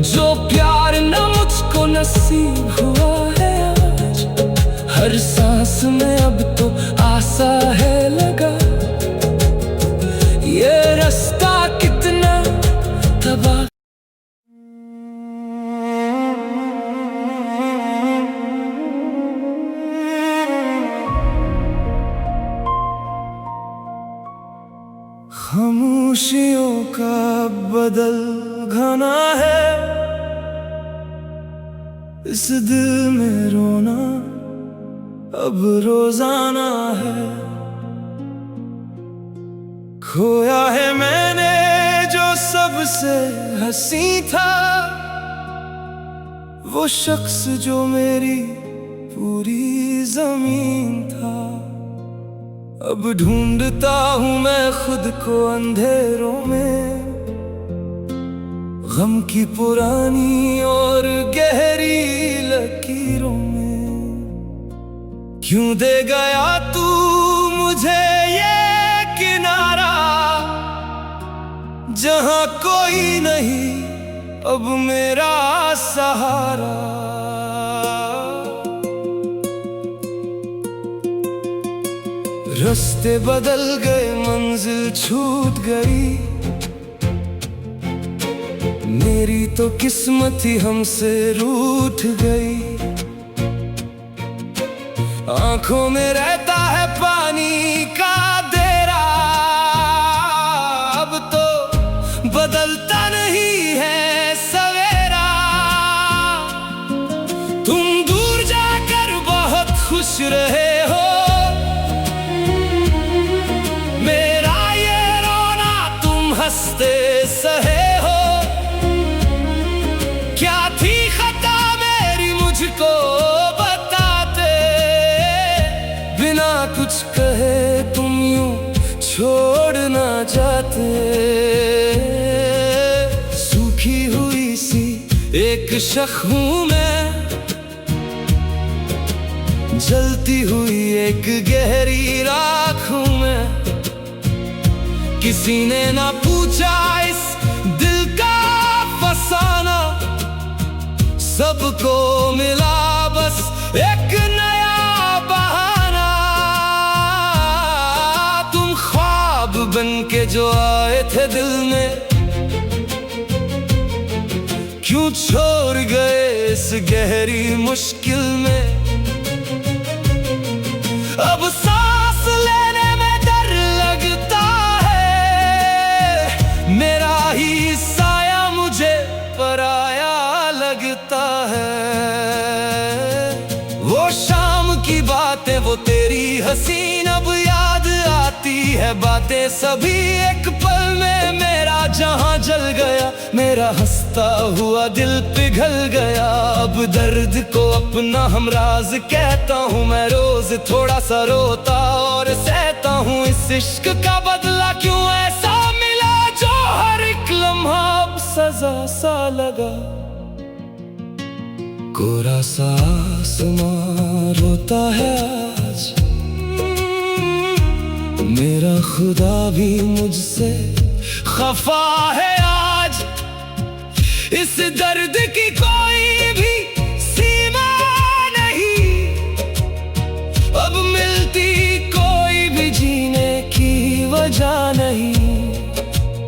जो प्यार न मुझको नसीब हुआ है आज। हर सांस में अब तो आशा है लगा, ये रास्ता कितना तबाह। खामोशियों का बदल घना है, इस दिल में रोना अब रोजाना है। खोया है मैंने जो सबसे हंसी था, वो शख्स जो मेरी पूरी जमीन था। अब ढूंढता हूँ मैं खुद को अंधेरों में, गम की पुरानी और गहरी लकीरों में। क्यों दे गया तू मुझे ये किनारा, जहां कोई नहीं अब मेरा सहारा। रास्ते बदल गए, मंजिल छूट गई, मेरी तो किस्मत ही हमसे रूठ गई। आंखों में रहता है पानी का देरा, अब तो बदलता नहीं है सवेरा। तुम दूर जाकर बहुत खुश रहे हो, मेरा ये रोना तुम हंसते सहे हो। क्या थी खता मेरी मुझको बताते, बिना कुछ कहे तुम यूं छोड़ ना जाते। सूखी हुई सी एक शख हूँ मैं, जलती हुई एक गहरी राख हूँ मैं। किसी ने ना पूछा इस दिल का फसाना, सबको मिला बस एक नया बहाना। तुम ख्वाब बन के जो आए थे दिल में, क्यों छोड़ गए इस गहरी मुश्किल में। अब सांस लेने में डर लगता है, मेरा ही साया मुझे पराया लगता है। वो शाम की बातें वो तेरी हसीन अब याद आती है बातें सभी। एक पल में मेरा जहां जल गया, मेरा हंसता हुआ दिल पिघल गया। अब दर्द को अपना हमराज कहता हूँ मैं, रोज थोड़ा सा रोता और सहता हूँ। इस इश्क का बदला क्यों ऐसा मिला, जो हर एक लम्हा अब सजा सा लगा। कोरा सा आसमां रोता है आज, मेरा खुदा भी मुझसे खफा है आज। इस दर्द की कोई भी सीमा नहीं, अब मिलती कोई भी जीने की वजह नहीं।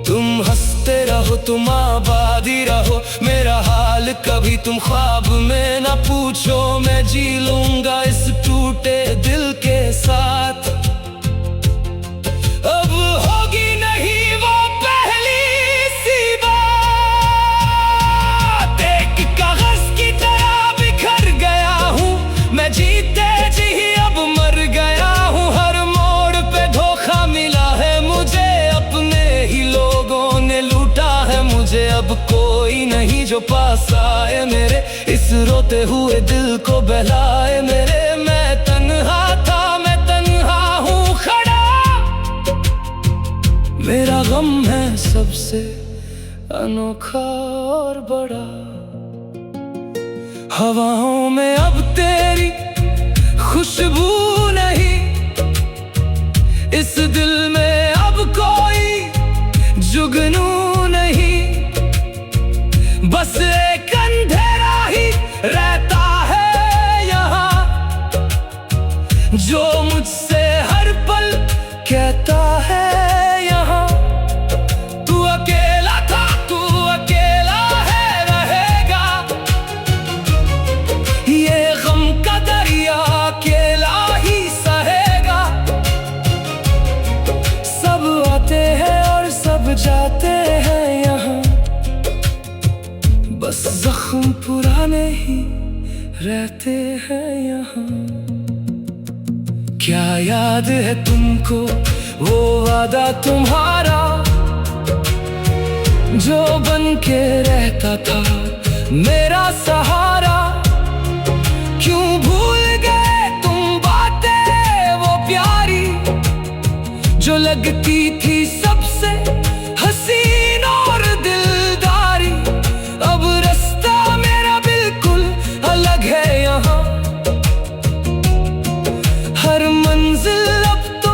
तुम हंसते रहो, तुम आबादी रहो, मेरा हाल कभी तुम ख्वाब में ना पूछो। मैं जी लूंगा इस टूटे दिल के साथ। अब होगी नहीं वो पहली सी बात, एक कागज की तरह बिखर गया हूँ मैं, जीते जी अब मर गया हूँ। हर मोड़ पे धोखा मिला है मुझे, अपने ही लोगों ने लूटा है मुझे। अब कोई नहीं जो पास आए मेरे, इस इस रोते हुए दिल को बहलाए मेरे। मैं तन्हा था, मैं तन्हा हूँ खड़ा, मेरा गम है सबसे अनोखा और बड़ा। हवाओं में अब तेरी खुशबू नहीं, इस दिल में अब कोई जुगनू नहीं, बस एक अंधेरा ही रहता है यहाँ, जो मुझसे हर पल कहता है यहाँ, तू अकेला था, तू अकेला है रहेगा, ये गम का दरिया अकेला ही सहेगा। सब आते हैं और सब जाते हैं यहाँ, बस जख्म पुराने ही रहते हैं यहाँ। क्या याद है तुमको वो वादा तुम्हारा, जो बन के रहता था मेरा सहारा? क्यों भूल गए तुम बातें वो प्यारी, जो लगती थी सबसे हसीन और दिलदारी? अब रास्ता मेरा बिल्कुल अलग है यहाँ, हर मंजिल अब तो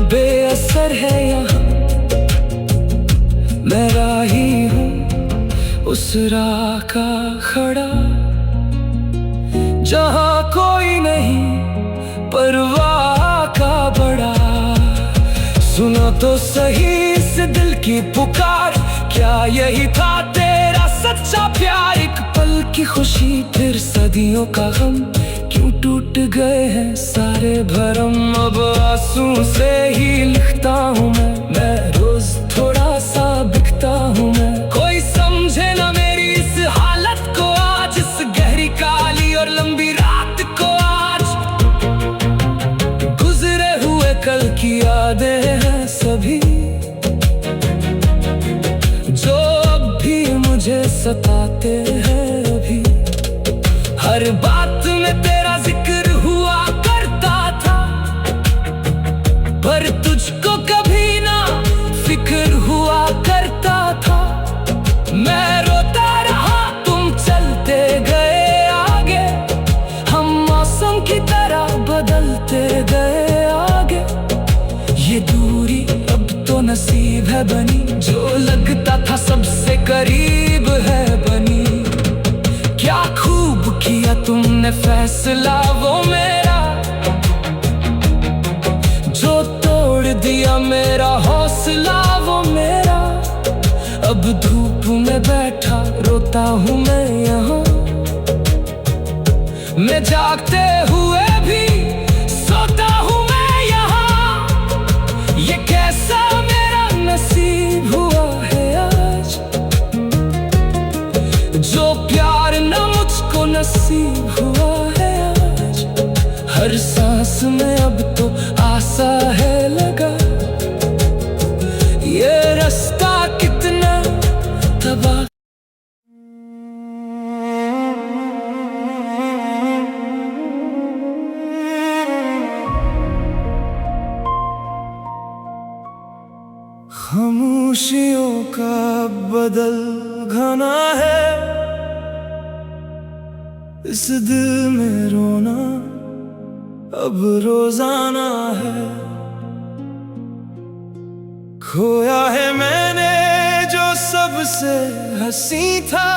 बेअसर है यहाँ। मैं राही हूँ उस राह का खड़ा, जहाँ कोई नहीं परवाह का बड़ा। सुनो तो सही इस दिल की पुकार, क्या यही था तेरा सच्चा प्यार? एक पल की खुशी फिर सदियों का गम, क्यों टूट गए हैं सारे भरम? अब आंसू से ही लिखता हूँ मैं रोज थोड़ा सा बिकता हूँ मैं। कोई समझे ना मेरी इस हालत को आज, इस गहरी काली और लंबी रात को आज। गुजरे हुए कल की यादें हैं सभी, जो अब भी मुझे सताते हैं अभी। हर बात में तेरा जिक्र हुआ करता था, पर तुझको कभी ना फिक्र हुआ करता था। मैं रोता रहा, तुम चलते गए आगे, हम मौसम की तरह बदलते गए आगे। ये दूरी अब तो नसीब है बनी, जो लगता था सबसे करीब है बनी। क्या खूब किया तुमने फैसला वो मेरा, जो तोड़ दिया मेरा हौसला वो मेरा। अब धूप में बैठा रोता हूँ मैं यहाँ, मैं जागते हुए भी सोता हूँ मैं यहाँ। ये कैसा मेरा नसीब हुआ है आज, जो प्यार न मुझको नसीब हुआ है आज। हर सांस में अब तो आशा है लगा, ये रास्ता कितना तबाह। खामोशियों का बदल घना है, इस दिल में रोना अब रोजाना है। खोया है मैंने जो सबसे हंसी था,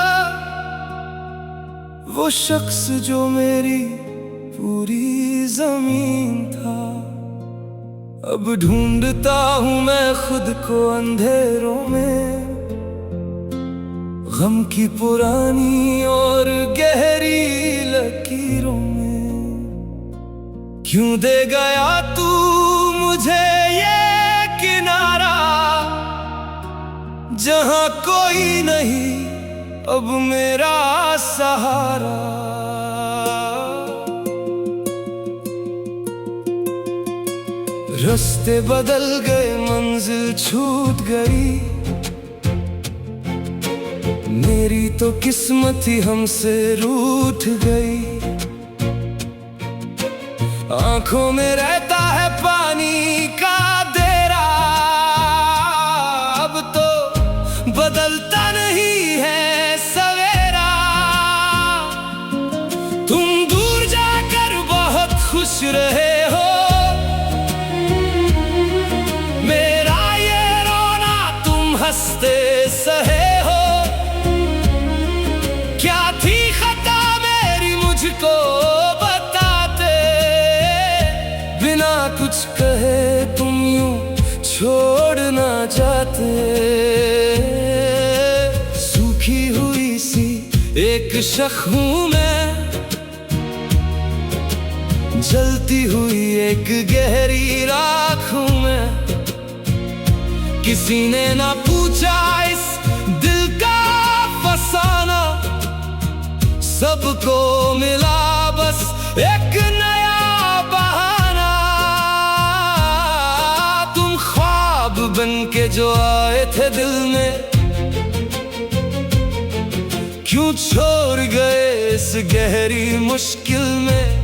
वो शख्स जो मेरी पूरी जमीन था। अब ढूंढता हूँ मैं खुद को अंधेरों में, गम की पुरानी और गहरी लकीरों में। क्यों दे गया तू मुझे ये किनारा, जहाँ कोई नहीं अब मेरा सहारा। रास्ते बदल गए, मंजिल छूट गई, मेरी तो किस्मत ही हमसे रूठ गई। आंखों में रहता है पानी का देरा, अब तो बदलता नहीं है सवेरा। तुम दूर जाकर बहुत खुश रहे हो, मेरा ये रोना तुम हंसते सहे हो। क्या थी खता मेरी मुझको बताते, बिना कुछ कहे तुम यूं छोड़ ना जाते। सूखी हुई सी एक शख हूं मैं, जलती हुई एक गहरी राख हूं मैं। किसी ने ना पूछा इस दिल का फसाना, सबको मिला बस एक नया बहाना। तुम ख्वाब बन के जो आए थे दिल में, क्यों छोड़ गए इस गहरी मुश्किल में।